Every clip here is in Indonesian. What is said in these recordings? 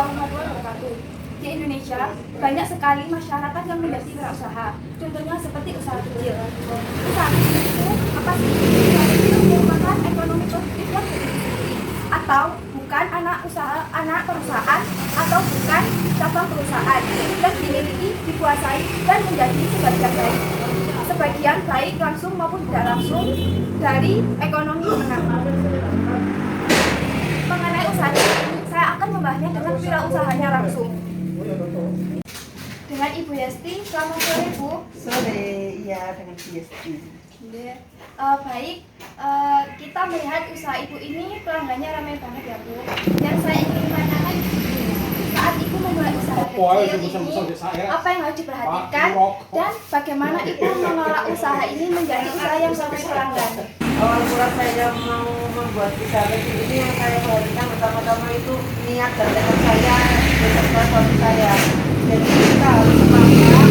warahmatullahi wabarakatuh. Di Indonesia, banyak sekali masyarakat yang menjadi wirausaha. Contohnya seperti usaha kecil. Usaha kecil itu apa sih? Usaha kecil merupakan ekonomi produktif yang berdiri atau bukan anak perusahaan atau bukan cabang perusahaan yang dimiliki, dikuasai, dan menjadi sebagian baik langsung maupun tidak langsung dari ekonomi menengah. Mengenai usaha ini, saya akan membahasnya dengan wirausahanya langsung. Dengan Ibu Yesti, selamat sore Bu. Sore, iya dengan Bu Yesti. Baik, kita melihat usaha Ibu ini pelanggannya ramai banget ya Bu. Dan saya ingin menanyakan, saat Ibu memulai usaha kecil ini, apa yang harus diperhatikan dan bagaimana Ibu mengelola usaha ini menjadi usaha yang sukses pelanggan? Awal mula saya mau membuat usaha kecil ini yang saya perhatikan pertama-tama itu niat dan tekad saya beserta suami saya. Jadi kita harus paham,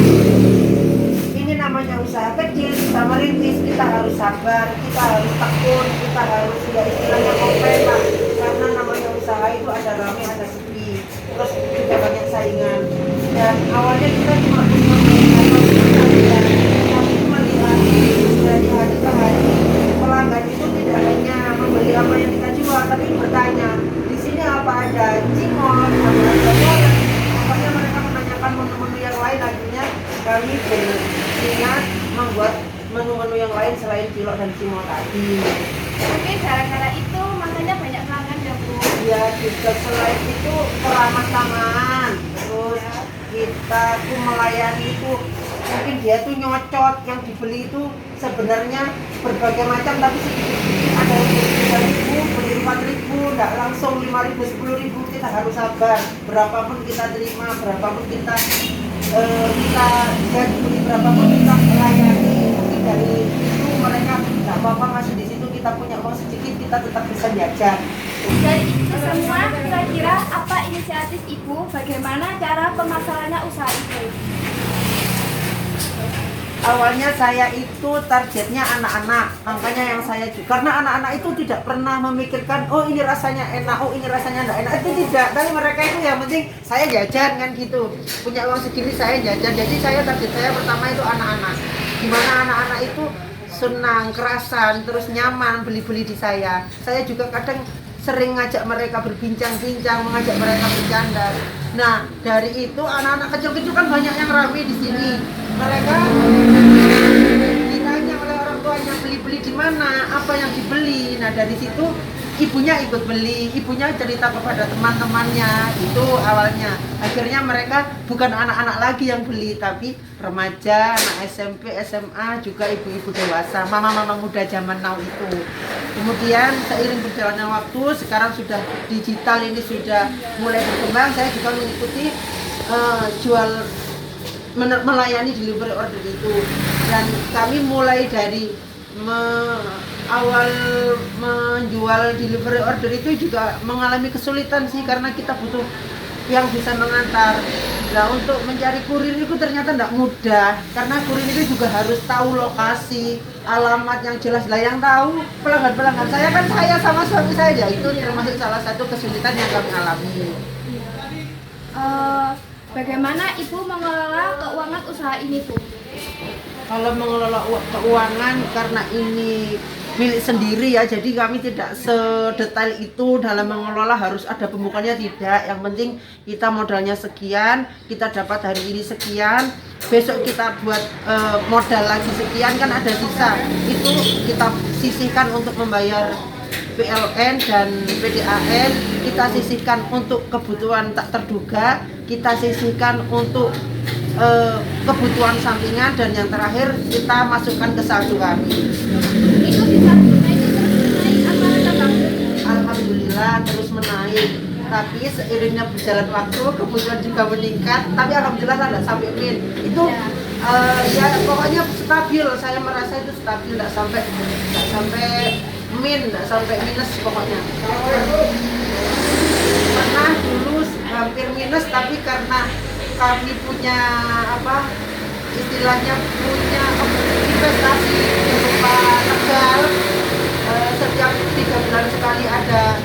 ini namanya usaha kecil, kita merintis, kita harus sabar, kita harus tekun, kita harus ya istilahnya komplain lah. Karena namanya usaha itu ada rame, ada sepi, terus juga banyak saingan. Dan awalnya kita cuma punya tapi melihat dari hari ke hari pelanggan itu tidak hanya membeli apa yang kita jual, tapi bertanya di sini apa ada cimol, ada goreng. Makanya mereka menanyakan menu-menu yang lain. Akhirnya kami berniat membuat menu-menu yang lain selain cilok dan cimol tadi. Oke, gara-gara itu makanya banyak pelanggan ya Bu. Ya juga selain itu ramah tamah, terus kita tuh melayani itu mungkin dia tuh nyocot, yang dibeli itu sebenarnya berbagai macam tapi sedikit-sedikit, ada yang beli 3.000, beli 4.000, nggak langsung 5.000, 10.000, kita harus sabar. Berapapun kita terima, berapapun kita beli, berapapun kita melayani, mungkin dari itu mereka nggak apa-apa masih di situ, kita punya uang sedikit, kita tetap bisa jajan. Dari itu semua, kira-kira apa inisiatif Ibu, bagaimana cara pemasarannya usaha Ibu? Awalnya saya itu targetnya anak-anak, makanya yang saya karena anak-anak itu tidak pernah memikirkan oh ini rasanya enak, oh ini rasanya enggak enak, itu tidak. Tapi mereka itu yang penting saya jajan kan gitu, punya uang segini saya jajan. Jadi target saya pertama itu anak-anak, gimana anak-anak itu senang, kerasan, terus nyaman beli-beli di saya. Saya juga kadang sering ngajak mereka berbincang-bincang, mengajak mereka bercanda. Nah, dari itu anak-anak kecil-kecil kan banyak yang ramai di sini. Mereka ditanya oleh orang tuanya beli-beli di mana, apa yang dibeli. Nah, dari situ ibunya ikut beli, ibunya cerita kepada teman-temannya. Itu awalnya. Akhirnya mereka bukan anak-anak lagi yang beli, tapi remaja, anak SMP, SMA, juga ibu-ibu dewasa, mama-mama muda zaman now itu. Kemudian seiring berjalannya waktu, sekarang sudah digital ini sudah mulai berkembang, saya juga mengikuti melayani delivery order itu. Dan kami mulai dari awal menjual delivery order itu juga mengalami kesulitan sih, karena kita butuh yang bisa mengantar. Nah, untuk mencari kurir itu ternyata tidak mudah, karena kurir itu juga harus tahu lokasi, alamat yang jelas. Lah yang tahu pelanggan-pelanggan saya kan saya sama suami saya ya, itu termasuk salah satu kesulitan yang kami alami. Bagaimana Ibu mengelola keuangan usaha ini Bu? Kalau mengelola keuangan, karena ini milik sendiri ya, jadi kami tidak sedetail itu dalam mengelola harus ada pembukanya, tidak. Yang penting kita modalnya sekian, kita dapat hari ini sekian, besok kita buat modal lagi sekian, kan ada sisa, itu kita sisihkan untuk membayar PLN dan PDAM, kita sisihkan untuk kebutuhan tak terduga, kita sisihkan untuk kebutuhan sampingan, dan yang terakhir kita masukkan ke saldo kami. Itu bisa naik apa tetap? Alhamdulillah terus menaik, tapi seiringnya berjalan waktu kebutuhan juga meningkat, tapi alhamdulillah tidak sampai min. Itu ya pokoknya stabil, saya merasa itu stabil, tidak sampai min, tidak sampai minus pokoknya. Pernah dulu hampir minus, tapi karena kami punya istilahnya punya investasi berupa tegal, setiap 3 bulan sekali ada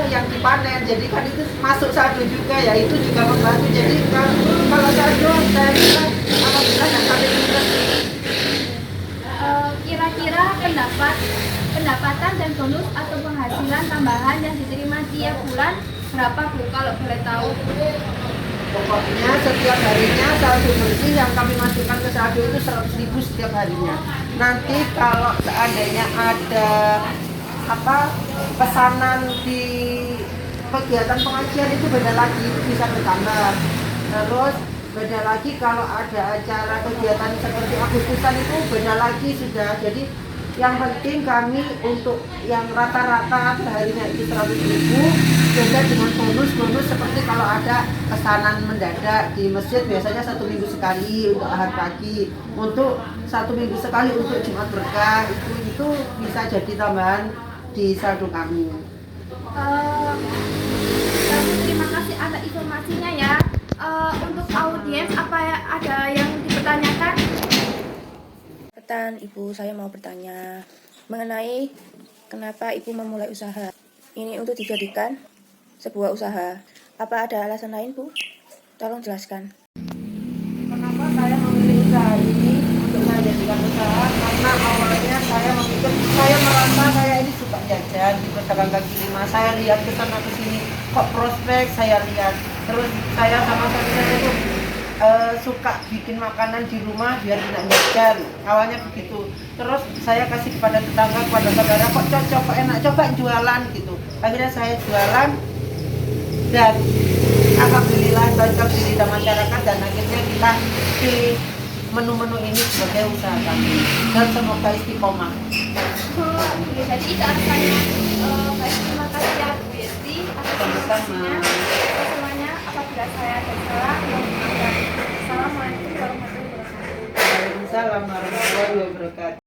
yang dipanen, jadi kan itu masuk saldo juga ya, itu juga membantu. Jadi kalau saldo saya kira apabila nggak sampai minus. Kira-kira pendapatan dan bonus atau penghasilan tambahan yang diterima tiap bulan berapa Bu kalau boleh tahu? Pokoknya setiap harinya saldo bersih yang kami masukkan ke saldo itu 100.000 setiap harinya. Nanti kalau seandainya ada pesanan di kegiatan pengajian itu beda lagi, itu bisa bertambah. Terus beda lagi kalau ada acara kegiatan seperti Agustusan itu beda lagi sudah. Jadi yang penting kami untuk yang rata-rata perharinya itu 100.000, beda dengan bonus seperti kalau ada pesanan mendadak di masjid biasanya 1 minggu sekali untuk ahad pagi, untuk 1 minggu sekali untuk Jumat berkah, itu bisa jadi tambahan di saldo kami. Terima kasih atas informasinya ya. Untuk audiens apa ya, ada yang dipertanyakan? Ibu, saya mau bertanya mengenai kenapa Ibu memulai usaha ini untuk dijadikan sebuah usaha. Apa ada alasan lain, Bu? Tolong jelaskan. Kenapa saya memilih usaha ini untuk saya jadikan usaha? Karena awalnya saya memikir, saya merasa saya ini suka jajan di pedagang kaki lima. Saya lihat ke sana ke sini, kok prospek saya lihat. Terus saya sama suami saya itu suka bikin makanan di rumah biar tidak jajan. Awalnya begitu. Terus saya kasih kepada tetangga, kepada saudara, kok cocok, kok enak, coba jualan gitu. Akhirnya saya jualan dan alhamdulillah cocok di lidah masyarakat, dan akhirnya kita pilih menu-menu ini sebagai usaha kami, dan semoga istiqomah. Jadi itu alasannya. Baik, terima kasih ya Bu Yesti atas informasinya. Semuanya, apabila saya ada salah, mohon maaf. Assalamualaikum warahmatullahi wabarakatuh. Waalaikumsalam warahmatullahi wabarakatuh.